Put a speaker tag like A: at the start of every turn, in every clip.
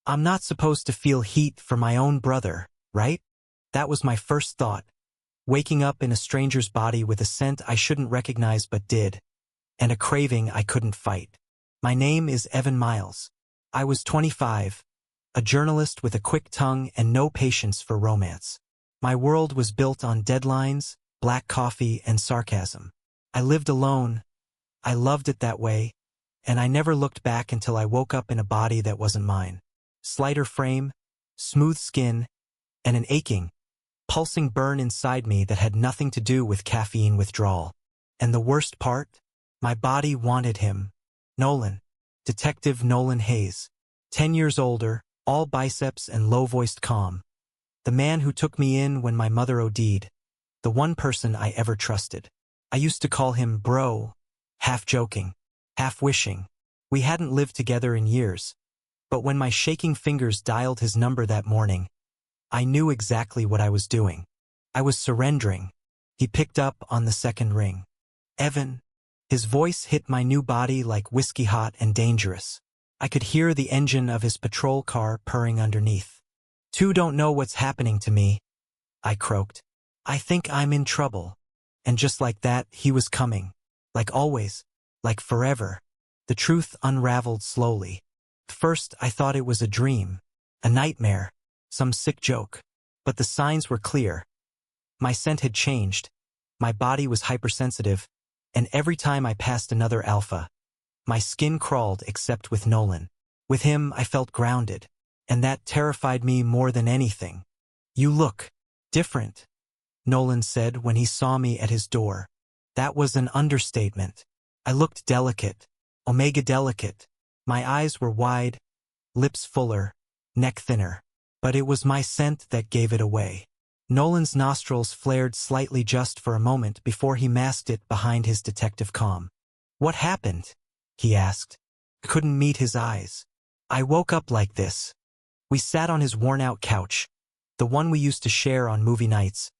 A: I'm not supposed to feel heat for my own brother, right? That was my first thought. Waking up in a stranger's body with a scent I shouldn't recognize but did, and a craving I couldn't fight. My name is Evan Miles. I was 25, a journalist with a quick tongue and no patience for romance. My world was built on deadlines, black coffee, and sarcasm. I lived alone. I loved it that way, and I never looked back until I woke up in a body that wasn't mine. Slighter frame, smooth skin, and an aching, pulsing burn inside me that had nothing to do with caffeine withdrawal. And the worst part? My body wanted him. Nolan. Detective Nolan Hayes. 10 years older, all biceps and low-voiced calm. The man who took me in when my mother OD'd. The one person I ever trusted. I used to call him bro, half joking, half wishing. We hadn't lived together in years. But when my shaking fingers dialed his number that morning, I knew exactly what I was doing. I was surrendering. He picked up on the second ring. Evan. His voice hit my new body like whiskey hot and dangerous. I could hear the engine of his patrol car purring underneath. "You don't know what's happening to me," I croaked. "I think I'm in trouble." And just like that, he was coming. Like always. Like forever. The truth unraveled slowly. First, I thought it was a dream. A nightmare. Some sick joke. But the signs were clear. My scent had changed. My body was hypersensitive. And every time I passed another alpha, my skin crawled except with Nolan. With him, I felt grounded. And that terrified me more than anything. "You look different," Nolan said when he saw me at his door. That was an understatement. I looked delicate. Omega delicate. My eyes were wide, lips fuller, neck thinner. But it was my scent that gave it away. Nolan's nostrils flared slightly just for a moment before he masked it behind his detective calm. "What happened?" he asked. Couldn't meet his eyes. "I woke up like this." We sat on his worn-out couch, the one we used to share on movie nights,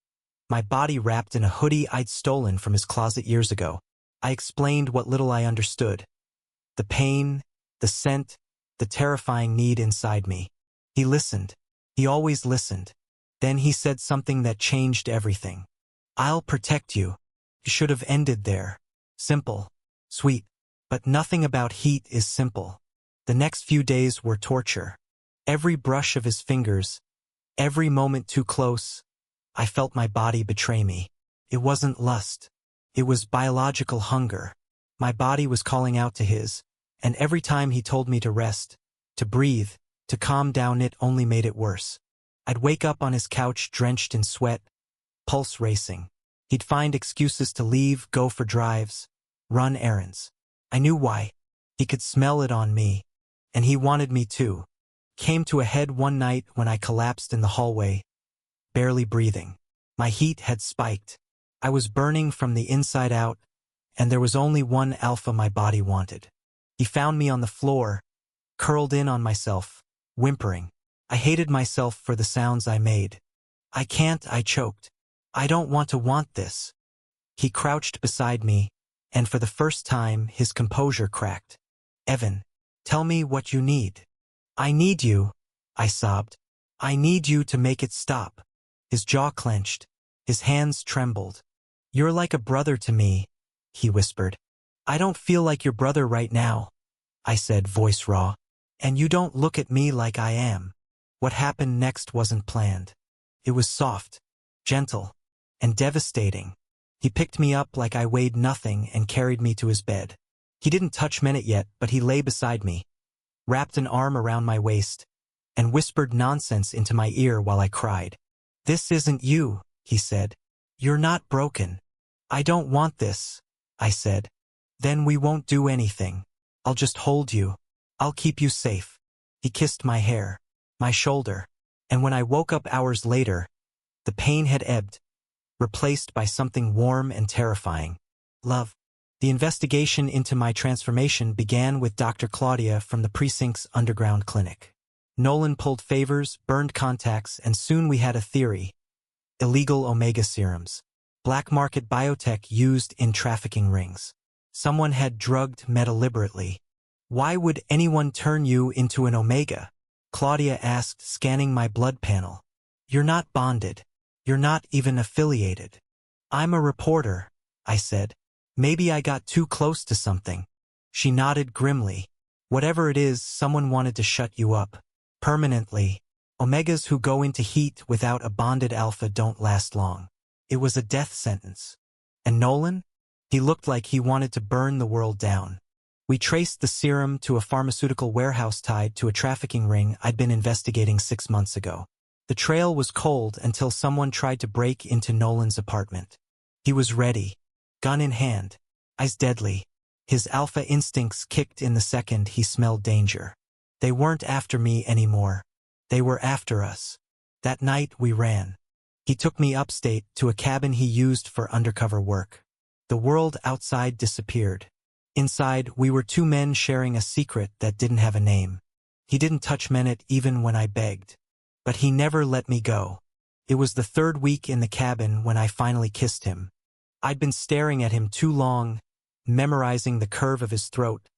A: my body wrapped in a hoodie I'd stolen from his closet years ago. I explained what little I understood. The pain, the scent, the terrifying need inside me. He listened. He always listened. Then he said something that changed everything. "I'll protect you." It should have ended there. Simple. Sweet. But nothing about heat is simple. The next few days were torture. Every brush of his fingers, every moment too close, I felt my body betray me. It wasn't lust. It was biological hunger. My body was calling out to his, and every time he told me to rest, to breathe, to calm down, it only made it worse. I'd wake up on his couch drenched in sweat, pulse racing. He'd find excuses to leave, go for drives, run errands. I knew why. He could smell it on me, and he wanted me too. Came to a head one night when I collapsed in the hallway, barely breathing. My heat had spiked. I was burning from the inside out, and there was only one alpha my body wanted. He found me on the floor, curled in on myself, whimpering. I hated myself for the sounds I made. "I can't," I choked. "I don't want this." He crouched beside me, and for the first time his composure cracked. "Evan, tell me what you need." "I need you," I sobbed. "I need you to make it stop." His jaw clenched. His hands trembled. "You're like a brother to me," he whispered. "I don't feel like your brother right now," I said, voice raw. "And you don't look at me like I am." What happened next wasn't planned. It was soft, gentle, and devastating. He picked me up like I weighed nothing and carried me to his bed. He didn't touch Minute yet, but he lay beside me, wrapped an arm around my waist, and whispered nonsense into my ear while I cried. "This isn't you," he said. "You're not broken." "I don't want this," I said. "Then we won't do anything. I'll just hold you. I'll keep you safe." He kissed my hair, my shoulder, and when I woke up hours later, the pain had ebbed, replaced by something warm and terrifying. Love. The investigation into my transformation began with Dr. Claudia from the precinct's underground clinic. Nolan pulled favors, burned contacts, and soon we had a theory. Illegal omega serums. Black market biotech used in trafficking rings. Someone had drugged Meta deliberately. Why would anyone turn you into an omega? Claudia asked, scanning my blood panel. You're not bonded. You're not even affiliated. I'm a reporter, I said. Maybe I got too close to something. She nodded grimly. Whatever it is, someone wanted to shut you up. Permanently. Omegas who go into heat without a bonded alpha don't last long. It was a death sentence. And Nolan? He looked like he wanted to burn the world down. We traced the serum to a pharmaceutical warehouse tied to a trafficking ring I'd been investigating 6 months ago. The trail was cold until someone tried to break into Nolan's apartment. He was ready, gun in hand, eyes deadly. His alpha instincts kicked in the second he smelled danger. They weren't after me anymore. They were after us. That night we ran. He took me upstate to a cabin he used for undercover work. The world outside disappeared. Inside, we were two men sharing a secret that didn't have a name. He didn't touch Menet even when I begged. But he never let me go. It was the third week in the cabin when I finally kissed him. I'd been staring at him too long, memorizing the curve of his throat,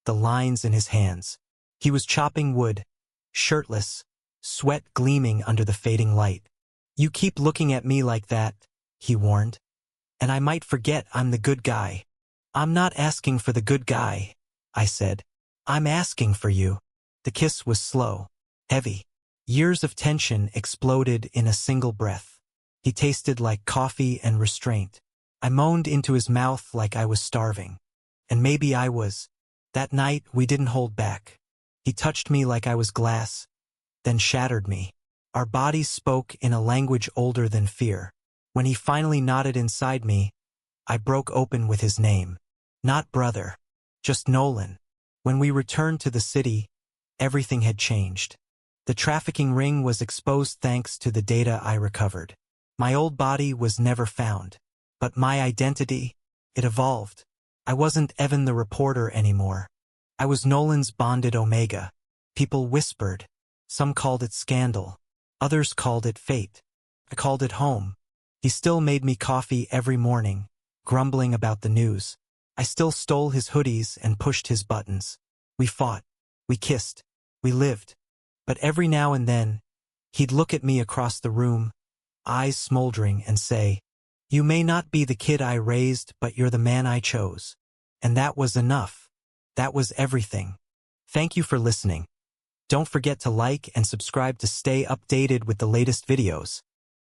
A: the lines in his hands. He was chopping wood, shirtless, sweat gleaming under the fading light. You keep looking at me like that, he warned. And I might forget I'm the good guy. I'm not asking for the good guy, I said. I'm asking for you. The kiss was slow, heavy. Years of tension exploded in a single breath. He tasted like coffee and restraint. I moaned into his mouth like I was starving. And maybe I was. That night, we didn't hold back. He touched me like I was glass, then shattered me. Our bodies spoke in a language older than fear. When he finally nodded inside me, I broke open with his name. Not brother, just Nolan. When we returned to the city, everything had changed. The trafficking ring was exposed thanks to the data I recovered. My old body was never found. But my identity, it evolved. I wasn't Evan the reporter anymore. I was Nolan's bonded Omega. People whispered. Some called it scandal. Others called it fate. I called it home. He still made me coffee every morning, grumbling about the news. I still stole his hoodies and pushed his buttons. We fought. We kissed. We lived. But every now and then, he'd look at me across the room, eyes smoldering, and say, "You may not be the kid I raised, but you're the man I chose." And that was enough. That was everything. Thank you for listening. Don't forget to like and subscribe to stay updated with the latest videos.